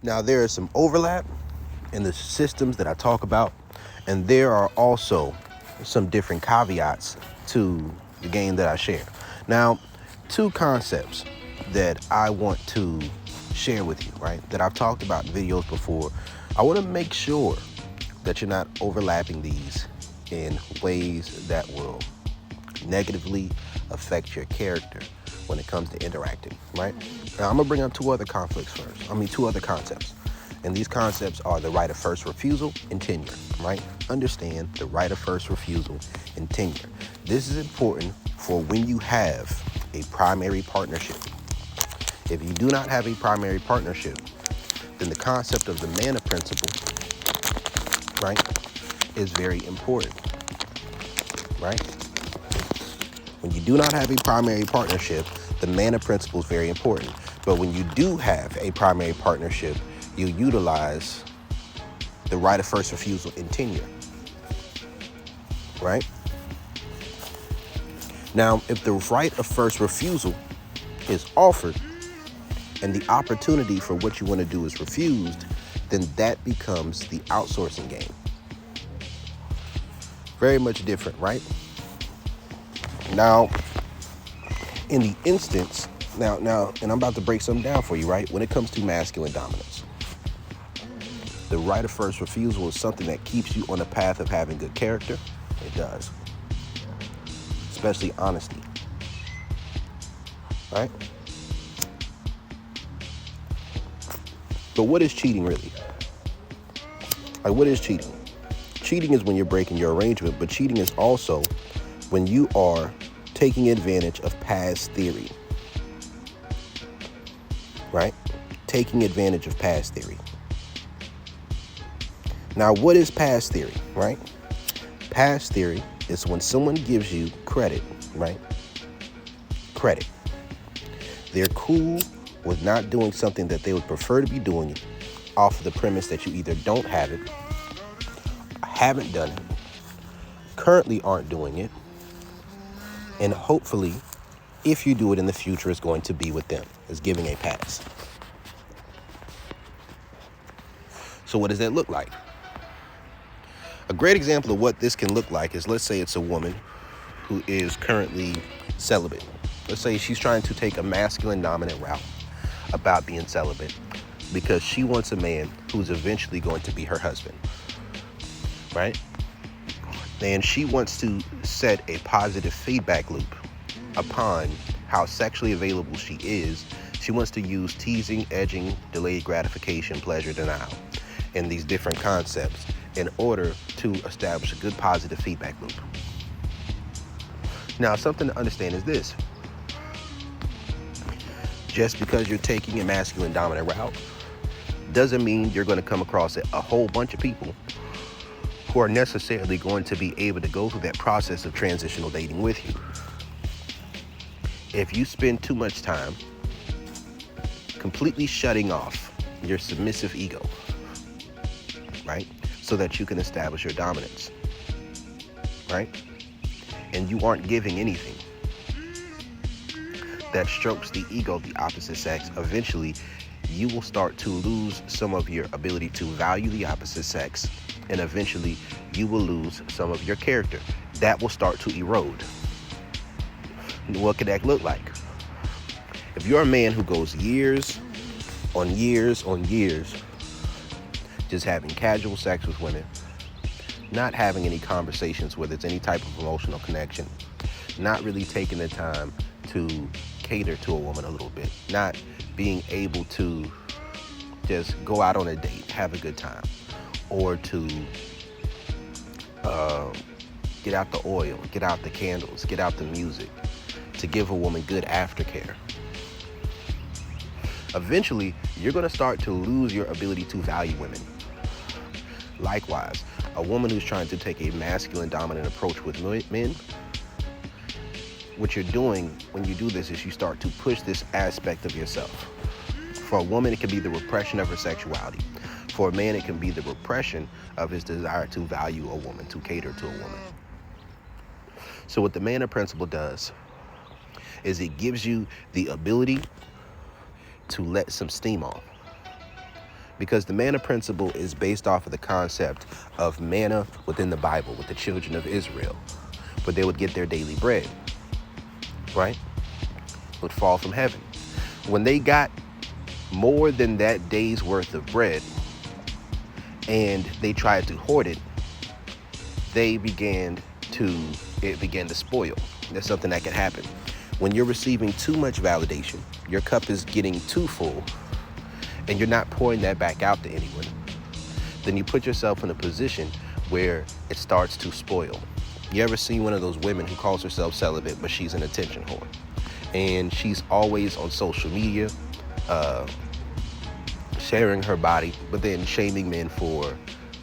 Now, there is some overlap in the systems that I talk about, and there are also some different caveats to the game that I share. Now, two concepts that I want to share with you, right, that I've talked about in videos before. I want to make sure that you're not overlapping these in ways that will negatively affect your character when it comes to interacting, right? Now, I'm gonna bring up two other conflicts first. Two other concepts. And these concepts are the right of first refusal and tenure, right? Understand the right of first refusal and tenure. This is important for when you have a primary partnership. If you do not have a primary partnership, then the concept of the mana principle, right, is very important, right? When you do not have a primary partnership, the mana principle is very important. But when you do have a primary partnership, you utilize the right of first refusal and tenure, right? Now, if the right of first refusal is offered and the opportunity for what you want to do is refused, then that becomes the outsourcing game. Very much different, right? Now, in the instance, now, and I'm about to break something down for you, right? When it comes to masculine dominance, the right of first refusal is something that keeps you on the path of having good character. It does. Especially honesty, right? But what is cheating really? Like, what is cheating? Cheating is when you're breaking your arrangement, but cheating is also when you are taking advantage of past theory, right? Taking advantage of past theory. Now, what is past theory, right? Past theory is when someone gives you credit, right? Credit. They're cool with not doing something that they would prefer to be doing off of the premise that you either don't have it, haven't done it, currently aren't doing it, and hopefully, if you do it in the future, it's going to be with them. It's giving a pass. So what does that look like? A great example of what this can look like is, let's say it's a woman who is currently celibate. Let's say she's trying to take a masculine dominant route about being celibate because she wants a man who's eventually going to be her husband, right? And she wants to set a positive feedback loop upon how sexually available she is. She wants to use teasing, edging, delayed gratification, pleasure denial, and these different concepts in order to establish a good positive feedback loop. Now, something to understand is this. Just because you're taking a masculine dominant route doesn't mean you're going to come across a whole bunch of people who are necessarily going to be able to go through that process of transitional dating with you. If you spend too much time completely shutting off your submissive ego, right, so that you can establish your dominance, right, and you aren't giving anything that strokes the ego of the opposite sex, eventually you will start to lose some of your ability to value the opposite sex, and eventually you will lose some of your character. That will start to erode. What could that look like? If you're a man who goes years on years on years just having casual sex with women, not having any conversations where there's any type of emotional connection, not really taking the time to cater to a woman a little bit, not being able to just go out on a date, have a good time, or to get out the oil, get out the candles, get out the music, to give a woman good aftercare. Eventually, you're going to start to lose your ability to value women. Likewise, a woman who's trying to take a masculine dominant approach with men, what you're doing when you do this is you start to push this aspect of yourself. For a woman, it can be the repression of her sexuality. For a man, it can be the repression of his desire to value a woman, to cater to a woman. So what the mana principle does is it gives you the ability to let some steam off, Because the manna principle is based off of the concept of manna within the Bible with the children of Israel, where they would get their daily bread, right? Would fall from heaven. When they got more than that day's worth of bread and they tried to hoard it, it began to spoil. That's something that can happen. When you're receiving too much validation, your cup is getting too full, and you're not pouring that back out to anyone, then you put yourself in a position where it starts to spoil. You ever seen one of those women who calls herself celibate, but she's an attention whore? And she's always on social media, sharing her body, but then shaming men for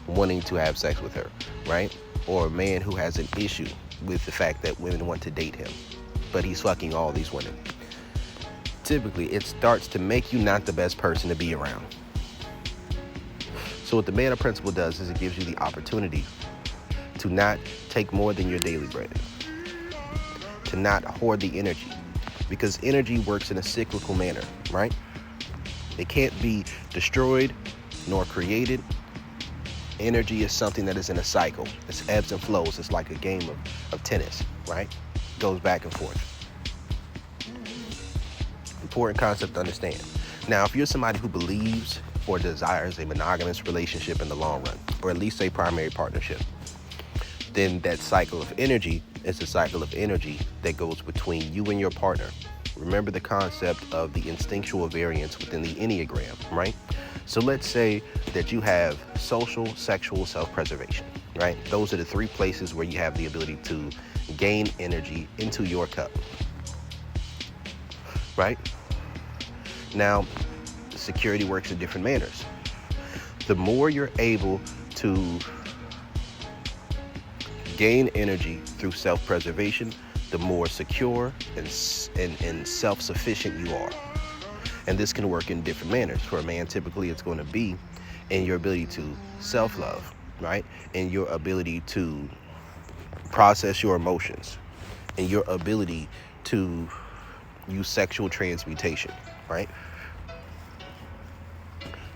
wanting to have sex with her, right? Or a man who has an issue with the fact that women want to date him, but he's fucking all these women. Typically, it starts to make you not the best person to be around. So what the manna principle does is it gives you the opportunity to not take more than your daily bread, to not hoard the energy, because energy works in a cyclical manner, right? It can't be destroyed nor created. Energy is something that is in a cycle. It's ebbs and flows. It's like a game of tennis, right? It goes back and forth. Important concept to understand. Now, if you're somebody who believes or desires a monogamous relationship in the long run, or at least a primary partnership, then that cycle of energy is a cycle of energy that goes between you and your partner. Remember the concept of the instinctual variance within the Enneagram, right? So let's say that you have social, sexual, self-preservation, right? Those are the three places where you have the ability to gain energy into your cup, right? Now, security works in different manners. The more you're able to gain energy through self-preservation, the more secure and self-sufficient you are. And this can work in different manners. For a man, typically it's going to be in your ability to self-love, right? And your ability to process your emotions, and your ability to use sexual transmutation, right?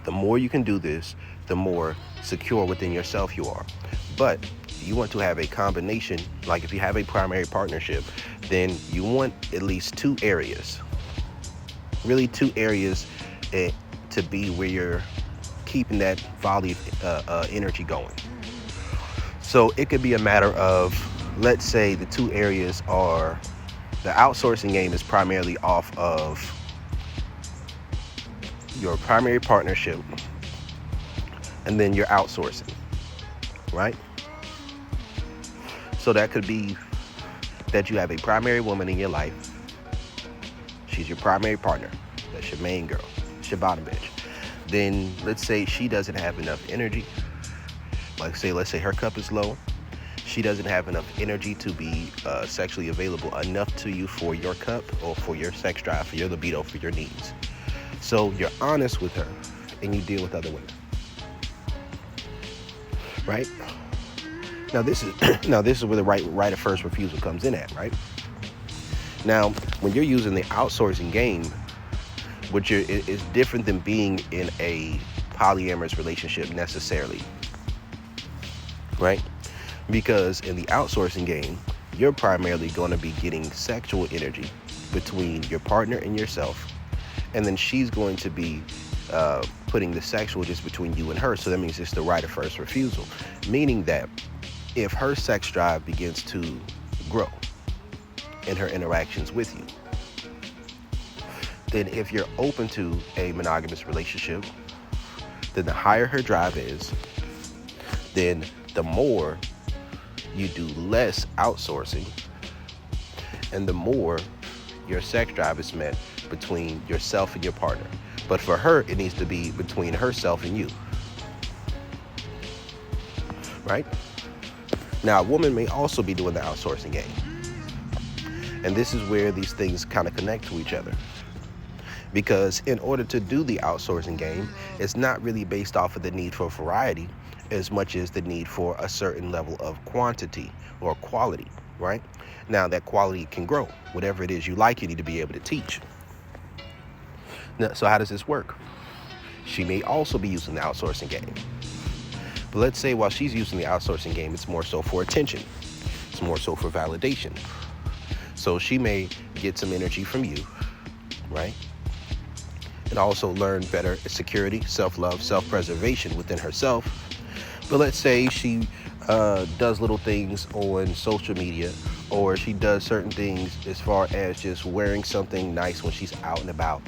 The more you can do this, the more secure within yourself you are. But you want to have a combination, like if you have a primary partnership, then you want at least two areas, really two areas to be where you're keeping that volley of energy going. So it could be a matter of, let's say the two areas are, the outsourcing game is primarily off of your primary partnership, and then you're outsourcing, right? So that could be that you have a primary woman in your life. She's your primary partner. That's your main girl. It's your bottom bitch. Then let's say she doesn't have enough energy. Let's say her cup is low. She doesn't have enough energy to be sexually available enough to you for your cup or for your sex drive, for your libido, for your needs. So you're honest with her and you deal with other women, right? Now this is where the right of first refusal comes in at, right? Now, when you're using the outsourcing game, which is different than being in a polyamorous relationship necessarily, right? Because in the outsourcing game, you're primarily going to be getting sexual energy between your partner and yourself, and then she's going to be putting the sexual just between you and her. So that means it's the right of first refusal, meaning that if her sex drive begins to grow in her interactions with you, then if you're open to a monogamous relationship, then the higher her drive is, then the more you do less outsourcing, and the more your sex drive is met between yourself and your partner. But for her, it needs to be between herself and you, right? Now, a woman may also be doing the outsourcing game. And this is where these things kind of connect to each other. Because in order to do the outsourcing game, it's not really based off of the need for variety as much as the need for a certain level of quantity or quality, right? Now, that quality can grow. Whatever it is you like, you need to be able to teach. Now, so how does this work? She may also be using the outsourcing game. But let's say while she's using the outsourcing game, it's more so for attention. It's more so for validation. So she may get some energy from you, right? And also learn better security, self-love, self-preservation within herself. But let's say she does little things on social media, or she does certain things as far as just wearing something nice when she's out and about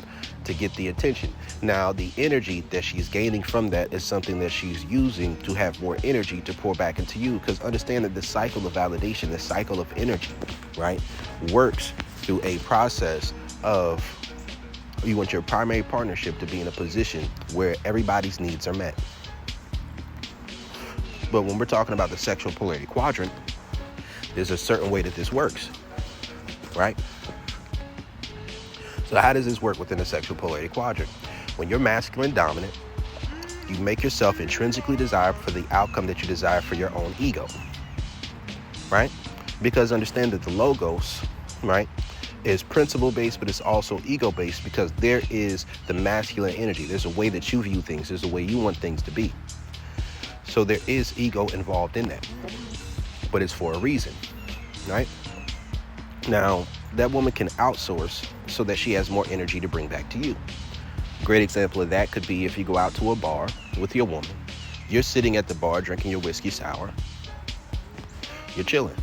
to get the attention. Now, the energy that she's gaining from that is something that she's using to have more energy to pour back into you, because understand that the cycle of validation, the cycle of energy, right, works through a process of you want your primary partnership to be in a position where everybody's needs are met. But when we're talking about the sexual polarity quadrant, there's a certain way that this works, right? So how does this work within the sexual polarity quadrant? When you're masculine dominant, you make yourself intrinsically desire for the outcome that you desire for your own ego, right? Because understand that the logos, right, is principle-based, but it's also ego-based, because there is the masculine energy. There's a way that you view things. There's a way you want things to be. So there is ego involved in that, but it's for a reason, right? Now, that woman can outsource so that she has more energy to bring back to you. Great example of that could be if you go out to a bar with your woman. You're sitting at the bar drinking your whiskey sour. You're chilling.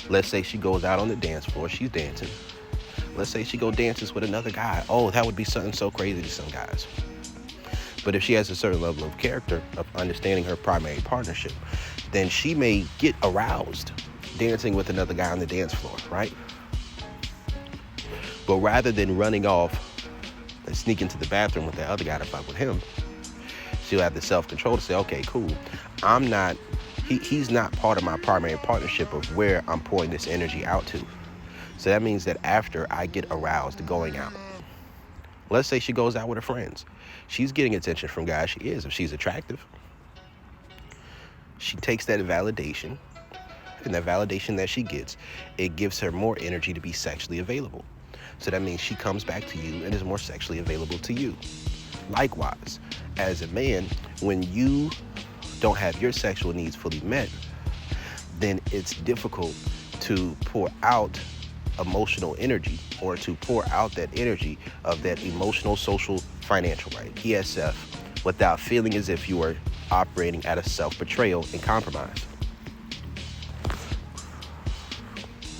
Let's say she goes out on the dance floor. She's dancing. Let's say she dances with another guy. Oh, that would be something so crazy to some guys. But if she has a certain level of character, of understanding her primary partnership, then she may get aroused dancing with another guy on the dance floor, right? But rather than running off and sneak into the bathroom with the other guy to fuck with him, she'll have the self-control to say, okay, cool. He's not part of my primary partnership of where I'm pouring this energy out to. So that means that after I get aroused going out, let's say she goes out with her friends. She's getting attention from guys she is. If she's attractive, she takes that validation, and that validation that she gets, it gives her more energy to be sexually available. So that means she comes back to you and is more sexually available to you. Likewise, as a man, when you don't have your sexual needs fully met, then it's difficult to pour out emotional energy, or to pour out that energy of that emotional, social, financial, right, ESF, without feeling as if you are operating at a self-betrayal and compromise,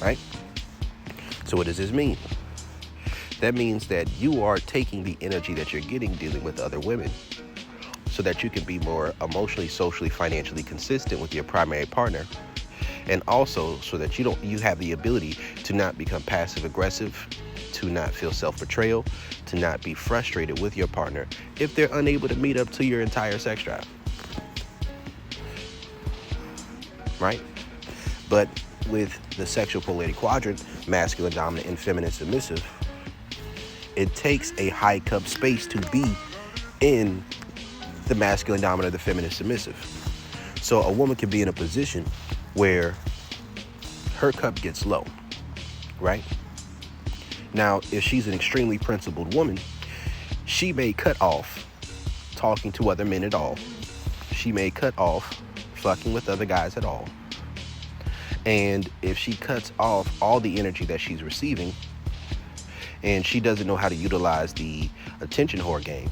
right? So what does this mean? That means that you are taking the energy that you're getting dealing with other women so that you can be more emotionally, socially, financially consistent with your primary partner, and also so that you have the ability to not become passive aggressive, to not feel self-betrayal, to not be frustrated with your partner if they're unable to meet up to your entire sex drive, right? But with the sexual polarity quadrant, masculine dominant and feminine submissive, it takes a high cup space to be in the masculine dominant, the feminine submissive. So a woman can be in a position where her cup gets low, right? Now, if she's an extremely principled woman, she may cut off talking to other men at all. She may cut off fucking with other guys at all. And if she cuts off all the energy that she's receiving, and she doesn't know how to utilize the attention whore game,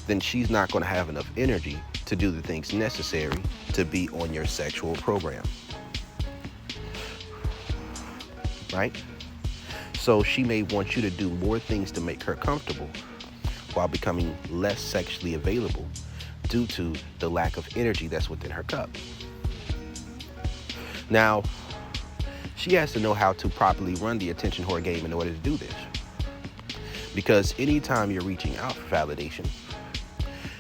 then she's not going to have enough energy to do the things necessary to be on your sexual program, right? So she may want you to do more things to make her comfortable while becoming less sexually available due to the lack of energy that's within her cup. Now, she has to know how to properly run the attention whore game in order to do this. Because anytime you're reaching out for validation,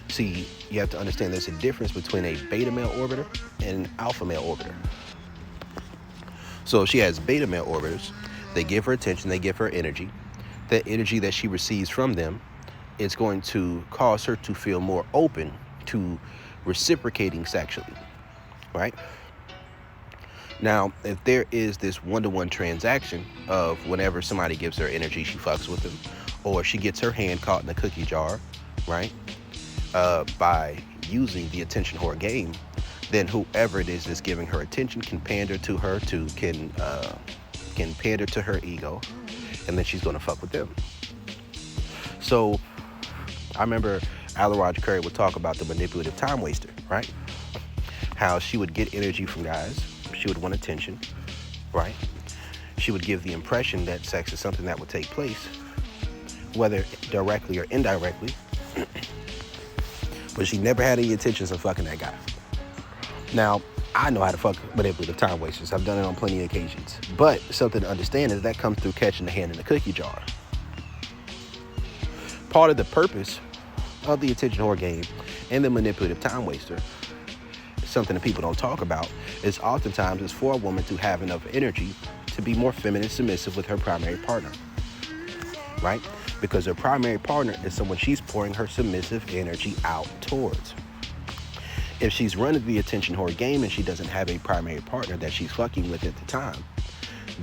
see, you have to understand there's a difference between a beta male orbiter and an alpha male orbiter. So if she has beta male orbiters, they give her attention, they give her energy. That energy that she receives from them is going to cause her to feel more open to reciprocating sexually, right? Now, if there is this one-to-one transaction of whenever somebody gives her energy, she fucks with them, or she gets her hand caught in a cookie jar, right? by using the attention whore game, then whoever it is that's giving her attention can pander to her can pander to her ego, and then she's gonna fuck with them. So I remember Alan Roger Curry would talk about the manipulative time waster, right? How she would get energy from guys, she would want attention, right? She would give the impression that sex is something that would take place, whether directly or indirectly, but she never had any intentions of fucking that guy. Now, I know how to fuck manipulative time wasters. I've done it on plenty of occasions. But something to understand is that comes through catching the hand in the cookie jar. Part of the purpose of the attention whore game and the manipulative time waster, something that people don't talk about, is oftentimes is for a woman to have enough energy to be more feminine submissive with her primary partner, right? Because her primary partner is someone she's pouring her submissive energy out towards. If she's running the attention whore game and she doesn't have a primary partner that she's fucking with at the time,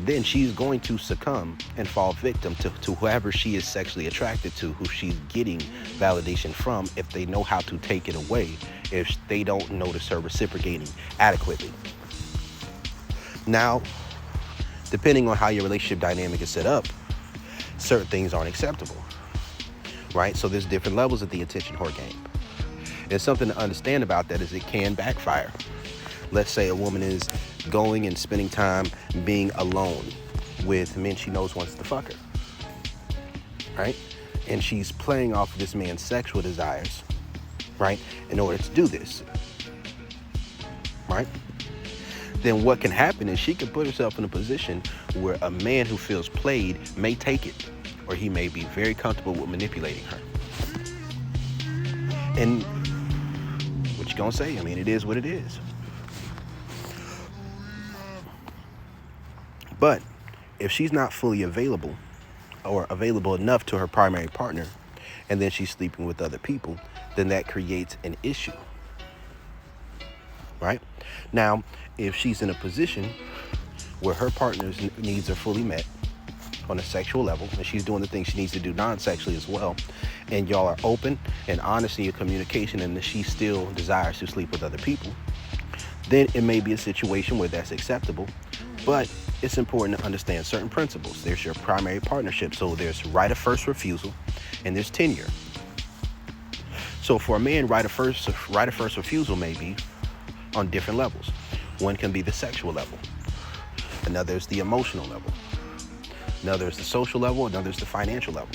then she's going to succumb and fall victim to whoever she is sexually attracted to, who she's getting validation from, if they know how to take it away, if they don't notice her reciprocating adequately. Now, depending on how your relationship dynamic is set up, certain things aren't acceptable, right? So there's different levels of the attention whore game. And something to understand about that is it can backfire. Let's say a woman is going and spending time being alone with men she knows wants to fuck her, right? And she's playing off this man's sexual desires, right, in order to do this, right? Then what can happen is she can put herself in a position where a man who feels played may take it, or he may be very comfortable with manipulating her. And what you gonna say? I mean, it is what it is. But if she's not fully available or available enough to her primary partner, and then she's sleeping with other people, then that creates an issue, right? Now, if she's in a position where her partner's needs are fully met on a sexual level, and she's doing the things she needs to do non-sexually as well, and y'all are open and honest in your communication, and she still desires to sleep with other people, then it may be a situation where that's acceptable. But it's important to understand certain principles. There's your primary partnership, so there's right of first refusal, and there's tenure. So for a man, right of first refusal may be on different levels. One can be the sexual level, another is the emotional level, another is the social level, another is the financial level.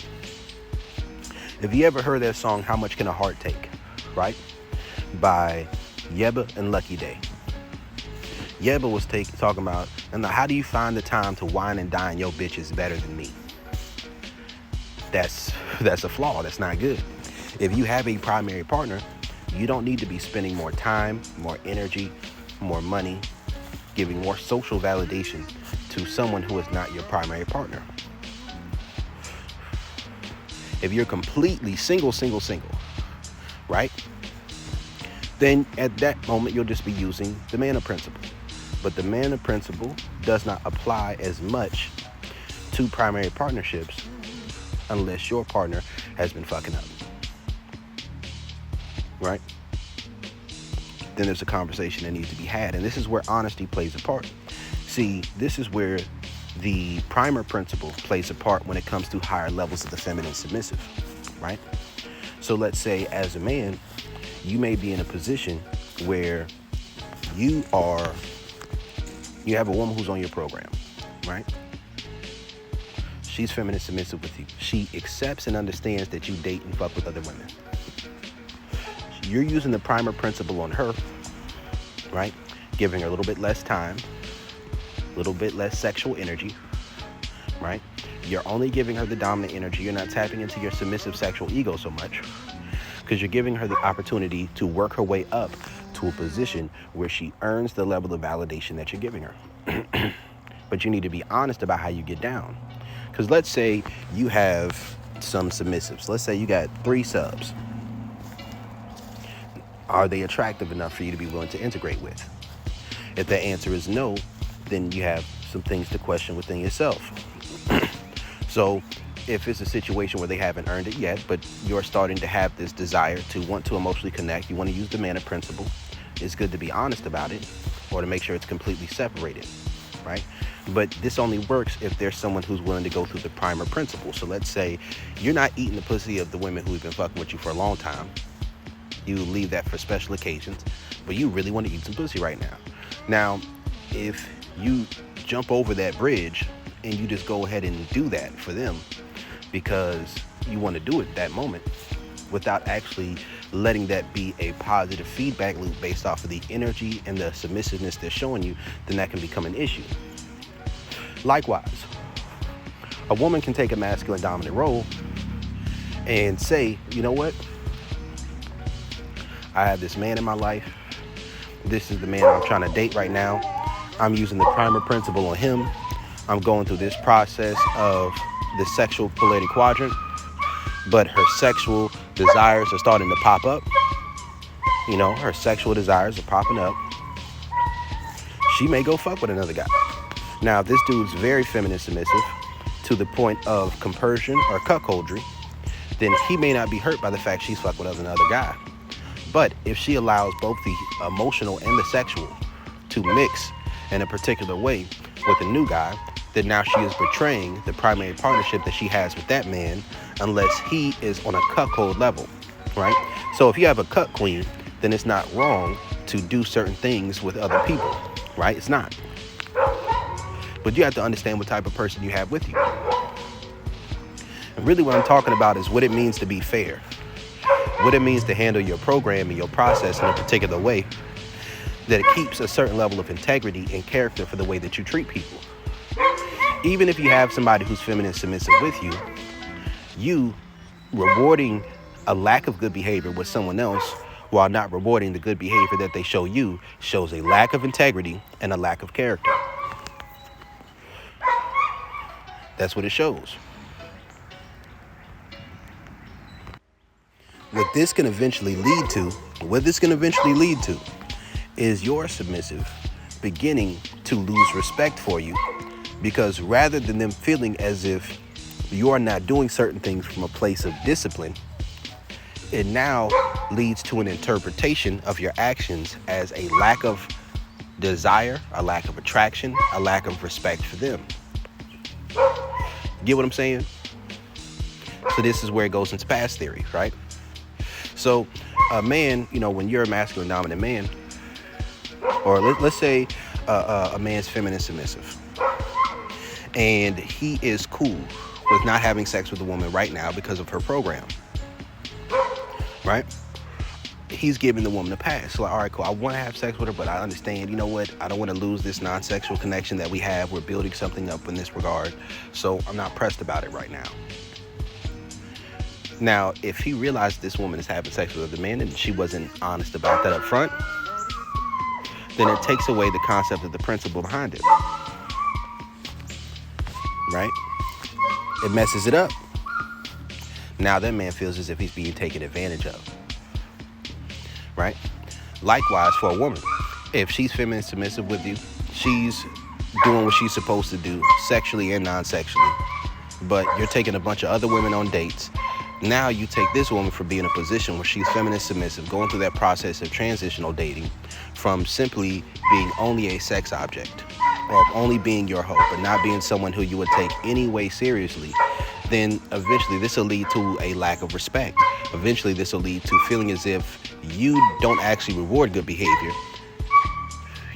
If you ever heard that song, How Much Can a Heart Take, right? By Yebba and Lucky Day. Yebba was talking about, and how do you find the time to wine and dine your bitches better than me? That's a flaw. That's not good. If you have a primary partner, you don't need to be spending more time, more energy, more money, giving more social validation to someone who is not your primary partner. If you're completely single, right? Then at that moment, you'll just be using the Mana Principle. But the Mana Principle does not apply as much to primary partnerships unless your partner has been fucking up, right? Then there's a conversation that needs to be had. And this is where honesty plays a part. See, this is where the primer principle plays a part when it comes to higher levels of the feminine submissive, right? So let's say as a man, you may be in a position where you have a woman who's on your program, right? She's feminine submissive with you. She accepts and understands that you date and fuck with other women. You're using the primer principle on her, right? Giving her a little bit less time, a little bit less sexual energy, right? You're only giving her the dominant energy. You're not tapping into your submissive sexual ego so much, because you're giving her the opportunity to work her way up to a position where she earns the level of validation that you're giving her. But you need to be honest about how you get down. Because let's say you have some submissives. Let's say you got 3 subs. Are they attractive enough for you to be willing to integrate with? If the answer is no, then you have some things to question within yourself. So if it's a situation where they haven't earned it yet, but you're starting to have this desire to want to emotionally connect, you want to use the mana principle, it's good to be honest about it or to make sure it's completely separated, right? But this only works if there's someone who's willing to go through the primer principle. So let's say you're not eating the pussy of the women who've been fucking with you for a long time. You leave that for special occasions, but you really want to eat some pussy right now. Now, if you jump over that bridge and you just go ahead and do that for them because you want to do it that moment without actually letting that be a positive feedback loop based off of the energy and the submissiveness they're showing you, then that can become an issue. Likewise, a woman can take a masculine dominant role and say, you know what? I have this man in my life. This is the man I'm trying to date right now. I'm using the primer principle on him. I'm going through this process of the sexual polarity quadrant, but her sexual desires are starting to pop up. You know, her sexual desires are popping up. She may go fuck with another guy. Now, if this dude's very feminine submissive to the point of compersion or cuckoldry, then he may not be hurt by the fact she's fucked with another guy. But if she allows both the emotional and the sexual to mix in a particular way with a new guy, then now she is betraying the primary partnership that she has with that man unless he is on a cuckold level, right? So if you have a cuck queen, then it's not wrong to do certain things with other people, right? It's not. But you have to understand what type of person you have with you. And really what I'm talking about is what it means to be fair. What it means to handle your program and your process in a particular way that it keeps a certain level of integrity and character for the way that you treat people. Even if you have somebody who's feminine submissive with you, you rewarding a lack of good behavior with someone else while not rewarding the good behavior that they show you shows a lack of integrity and a lack of character. That's what it shows. What this can eventually lead to is your submissive beginning to lose respect for you, because rather than them feeling as if you are not doing certain things from a place of discipline, it now leads to an interpretation of your actions as a lack of desire, a lack of attraction, a lack of respect for them. Get what I'm saying? So this is where it goes into past theory, right? So a man, you know, when you're a masculine dominant man, or let's say a man's feminine submissive, and he is cool with not having sex with a woman right now because of her program, right? He's giving the woman a pass. So like, all right, cool, I want to have sex with her, but I understand, you know what, I don't want to lose this non-sexual connection that we have. We're building something up in this regard, so I'm not pressed about it right now. Now, if he realized this woman is having sex with other men and she wasn't honest about that up front, then it takes away the concept of the principle behind it, right? It messes it up. Now that man feels as if he's being taken advantage of, right? Likewise for a woman, if she's feminine submissive with you, she's doing what she's supposed to do sexually and non-sexually, but you're taking a bunch of other women on dates. Now you take this woman from being in a position where she's feminine submissive, going through that process of transitional dating from simply being only a sex object or only being your hoe, but not being someone who you would take any way seriously. Then eventually this will lead to a lack of respect. Eventually this will lead to feeling as if you don't actually reward good behavior.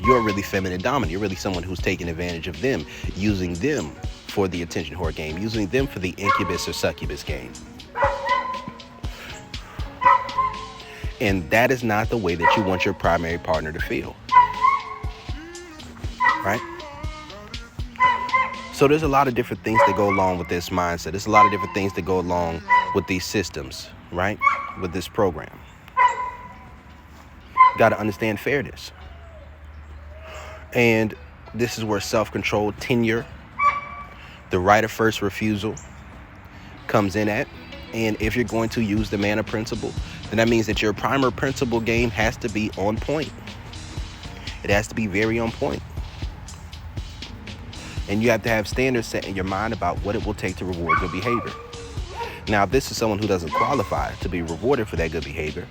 You're really feminine dominant. You're really someone who's taking advantage of them, using them for the attention whore game, using them for the incubus or succubus game. And that is not the way that you want your primary partner to feel, right? So there's a lot of different things that go along with this mindset. There's a lot of different things that go along with these systems, right? With this program. Got to understand fairness. And this is where self-control, tenure, the right of first refusal comes in at. And if you're going to use the mana principle, then that means that your primer principle game has to be on point. It has to be very on point. And you have to have standards set in your mind about what it will take to reward good behavior. Now, if this is someone who doesn't qualify to be rewarded for that good behavior,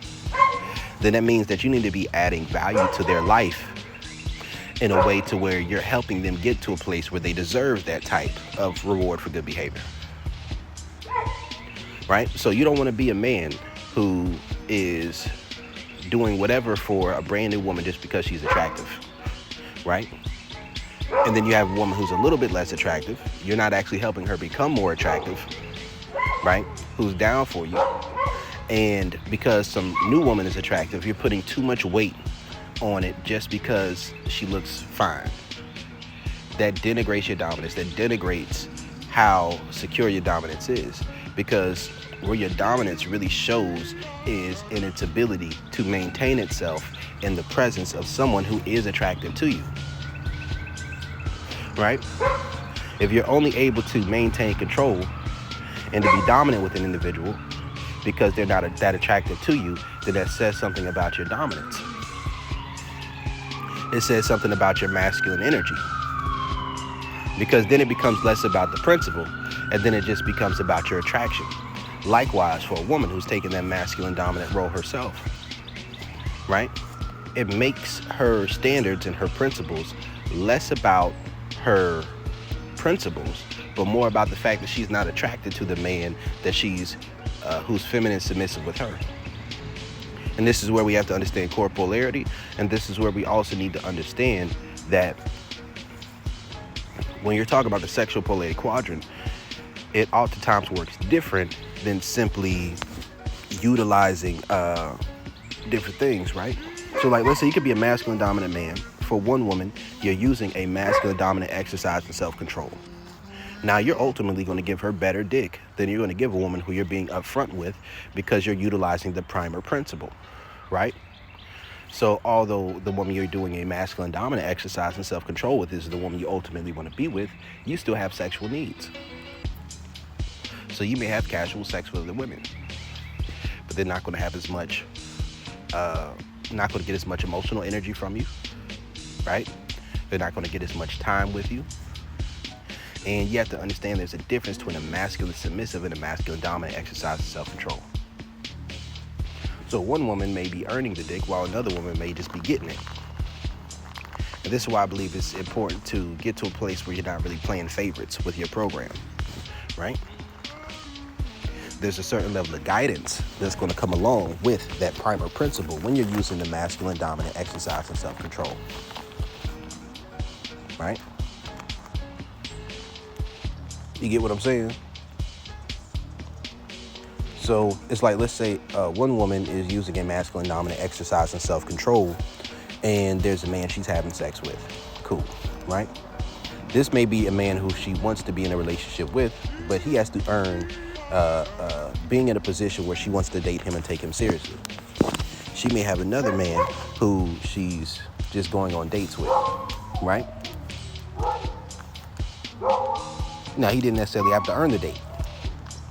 then that means that you need to be adding value to their life in a way to where you're helping them get to a place where they deserve that type of reward for good behavior. Right? So you don't want to be a man who is doing whatever for a brand new woman just because she's attractive. Right? And then you have a woman who's a little bit less attractive. You're not actually helping her become more attractive. Right? Who's down for you. And because some new woman is attractive, you're putting too much weight on it just because she looks fine. That denigrates your dominance. That denigrates how secure your dominance is. Because where your dominance really shows is in its ability to maintain itself in the presence of someone who is attractive to you. Right? If you're only able to maintain control and to be dominant with an individual because they're not that attractive to you, then that says something about your dominance. It says something about your masculine energy. Because then it becomes less about the principle, and then it just becomes about your attraction. Likewise, for a woman who's taking that masculine dominant role herself, right? It makes her standards and her principles less about her principles, but more about the fact that she's not attracted to the man that who's feminine submissive with her. And this is where we have to understand core polarity, and this is where we also need to understand that when you're talking about the sexual polarity quadrant, it oftentimes works different than simply utilizing different things, right? So like, let's say you could be a masculine dominant man. For one woman, you're using a masculine dominant exercise and self-control. Now, you're ultimately going to give her better dick than you're going to give a woman who you're being upfront with because you're utilizing the primer principle, right? So although the woman you're doing a masculine dominant exercise and self-control with is the woman you ultimately want to be with, you still have sexual needs. So you may have casual sex with other women, but they're not going to have as much, not going to get as much emotional energy from you, right? They're not going to get as much time with you. And you have to understand there's a difference between a masculine submissive and a masculine dominant exercise of self-control. So one woman may be earning the dick while another woman may just be getting it. And this is why I believe it's important to get to a place where you're not really playing favorites with your program, right? There's a certain level of guidance that's going to come along with that primer principle when you're using the masculine dominant exercise and self-control, right? You get what I'm saying? So it's like, let's say one woman is using a masculine dominant exercise and self-control, and there's a man she's having sex with. Cool, right? This may be a man who she wants to be in a relationship with, but he has to earn being in a position where she wants to date him and take him seriously. She may have another man who she's just going on dates with, right? Now, he didn't necessarily have to earn the date,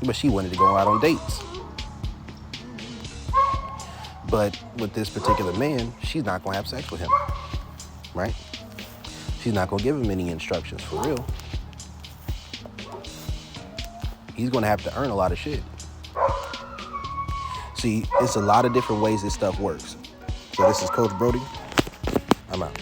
but she wanted to go out on dates. But with this particular man, she's not going to have sex with him, right? She's not going to give him any instructions for real. He's going to have to earn a lot of shit. See, it's a lot of different ways this stuff works. So this is Coach Brody. I'm out.